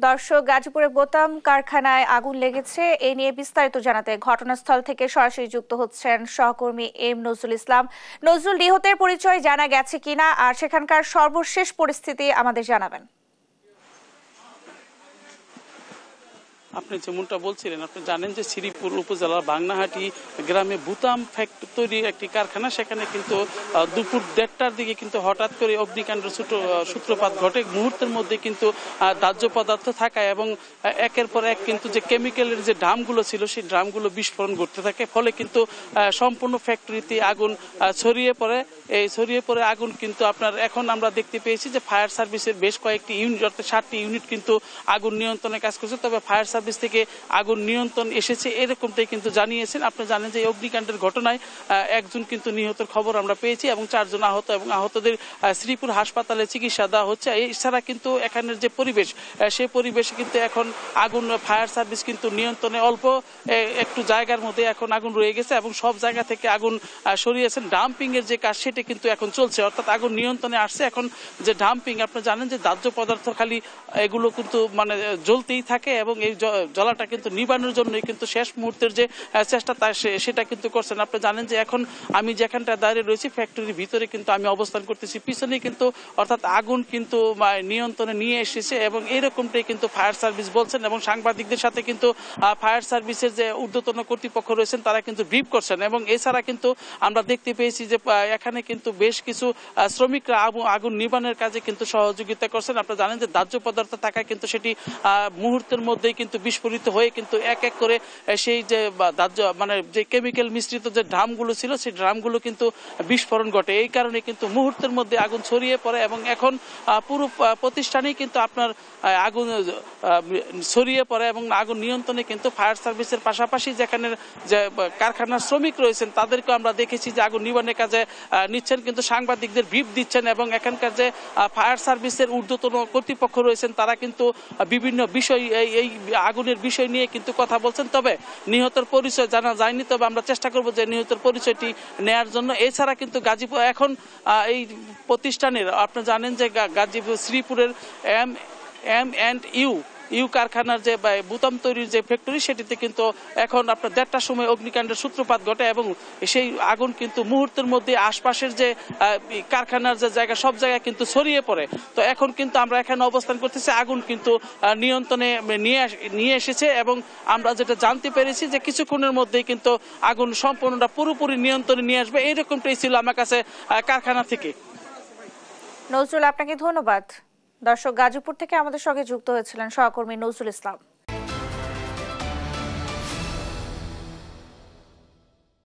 দর্শক, গাজীপুরে বোতাম কারখানায় আগুন লেগেছে। এ নিয়ে বিস্তারিত জানাতে ঘটনাস্থল থেকে সরাসরি যুক্ত হচ্ছেন সহকর্মী এম নজরুল ইসলাম। নজরুল, নিহতের পরিচয় জানা গেছে কিনা আর সেখানকার সর্বশেষ পরিস্থিতি আমাদের জানাবেন। আপনি যেমনটা বলছিলেন, আপনি জানেন যে শ্রীপুর উপজেলার বাংনাহাটি গ্রামে বুতাম ফ্যাক্টরির একটি কারখানা, সেখানে কিন্তু দুপুর 1:30টার দিকে কিন্তু হঠাৎ করে অগ্নিকাণ্ডের সূত্রপাত ঘটে। মুহূর্তের মধ্যে কিন্তু দাহ্য পদার্থ থাকায় এবং একের পর এক কিন্তু যে কেমিক্যালের যে ড্রামগুলো ছিল সেই ড্রামগুলো বিস্ফোরণ ঘটতে থাকে, ফলে কিন্তু সম্পূর্ণ ফ্যাক্টরিতে আগুন ছড়িয়ে পড়ে। এই ছড়িয়ে পড়ে আগুন কিন্তু আপনার এখন আমরা দেখতে পেয়েছি যে ফায়ার সার্ভিসের বেশ কয়েকটি ইউনিট, অর্থাৎ 7টি ইউনিট কিন্তু আগুন নিয়ন্ত্রণে কাজ করছে। তবে ফায়ার সার্ভিস থেকে আগুন নিয়ন্ত্রণ এসেছে এরকমটাই কিন্তু জানিয়েছেন। আপনি জানেন যে এই অগ্নিকাণ্ডের ঘটনায় একজন কিন্তু নিহতের খবর আমরা পেয়েছি এবং 4 জন আহত, এবং আহতদের শ্রীপুর হাসপাতালে চিকিৎসা দেওয়া হচ্ছে। এছাড়া কিন্তু এখানের যে পরিবেশ, সেই পরিবেশে কিন্তু এখন আগুন ফায়ার সার্ভিস কিন্তু নিয়ন্ত্রণে অল্প একটু জায়গার মধ্যে এখন আগুন রয়ে গেছে এবং সব জায়গা থেকে আগুন সরিয়েছেন। ডাম্পিং এর যে কাজ সেটা কিন্তু এখন চলছে, অর্থাৎ আগুন নিয়ন্ত্রণে আসছে। এখন যে ডাম্পিং, আপনি জানেন যে দাহ্য পদার্থ খালি এগুলো কিন্তু মানে জ্বলতেই থাকে এবং এই জ্বলাটা কিন্তু নিবানোর জন্যই কিন্তু শেষ মুহূর্তের যে চেষ্টা সেটা কিন্তু করছেন। আপনি জানেন যে এখন আমি যেখানটা দাঁড়িয়ে রয়েছি ফ্যাক্টরির ভিতরে কিন্তু আমি অবস্থান করতেছি, পিছনে কিন্তু অর্থাৎ আগুন কিন্তু নিয়ন্ত্রণে নিয়ে এসেছে এবং এরকমটাই কিন্তু ফায়ার সার্ভিস বলছেন। এবং সাংবাদিকদের সাথে কিন্তু ফায়ার সার্ভিসের যে ঊর্ধ্বতন কর্তৃপক্ষ রয়েছেন তারা কিন্তু ব্রিফ করছেন। এবং এছাড়া কিন্তু আমরা দেখতে পেয়েছি যে এখানে কিন্তু বেশ কিছু শ্রমিকরা আগুন নিবানোর কাজে কিন্তু সহযোগিতা করছেন। আপনারা জানেন যে দাহ্য পদার্থ থাকায় কিন্তু সেটি মুহূর্তের মধ্যেই কিন্তু বিস্ফোরিত হয়ে কিন্তু এক এক করে সেই যে দাহ্য মানে যে কেমিক্যাল মিশ্রিত যে ড্রামগুলো ছিল সেই ড্রামগুলো কিন্তু বিস্ফোরণ ঘটে। এই কারণে কিন্তু মুহূর্তের মধ্যে আগুন ছড়িয়ে পড়ে এবং এখন পুরো প্রতিষ্ঠানেই কিন্তু আপনার আগুন ছড়িয়ে পড়ে এবং আগুন নিয়ন্ত্রণে কিন্তু ফায়ার সার্ভিসের পাশাপাশি যেখানে যে কারখানার শ্রমিক রয়েছেন তাদেরকে আমরা দেখেছি যে আগুন নিবানের কাজে নিচ্ছেন, কিন্তু সাংবাদিকদের ব্রিফ দিচ্ছেন। এবং এখানকার যে ফায়ার সার্ভিসের ঊর্ধ্বতন কর্তৃপক্ষ রয়েছেন তারা কিন্তু বিভিন্ন বিষয় এই আগুনের বিষয় নিয়ে কিন্তু কথা বলছেন। তবে নিহতের পরিচয় জানা যায়নি, তবে আমরা চেষ্টা করব যে নিহতের পরিচয়টি নেয়ার জন্য। এছাড়া কিন্তু গাজীপুর এখন এই প্রতিষ্ঠানের, আপনি জানেন যে গাজীপুর শ্রীপুরের ইউ কারখানার যে বুতাম তৈরির যে ফ্যাক্টরি সেটিতে কিন্তু এখন আপনার 1:30টার সময় অগ্নিকাণ্ডের সূত্রপাত ঘটে এবং সেই আগুন কিন্তু মুহূর্তের মধ্যে আশপাশের যে কারখানার যে জায়গা সব জায়গায় কিন্তু ছড়িয়ে পড়ে। তো এখন কিন্তু আমরা এখানে অবস্থান করতেছি, আগুন কিন্তু নিয়ন্ত্রণে নিয়ে এসেছে এবং আমরা যেটা জানতে পেরেছি যে কিছুক্ষণের মধ্যেই কিন্তু আগুন সম্পূর্ণটা পুরোপুরি নিয়ন্ত্রণে নিয়ে আসবে, এইরকমটাই ছিল আমার কাছে কারখানা থেকে। নজরুল, আপনাকে ধন্যবাদ। দর্শক, গাজীপুর থেকে আমাদের সঙ্গে যুক্ত হয়েছিলেন সহকর্মী নজরুল ইসলাম।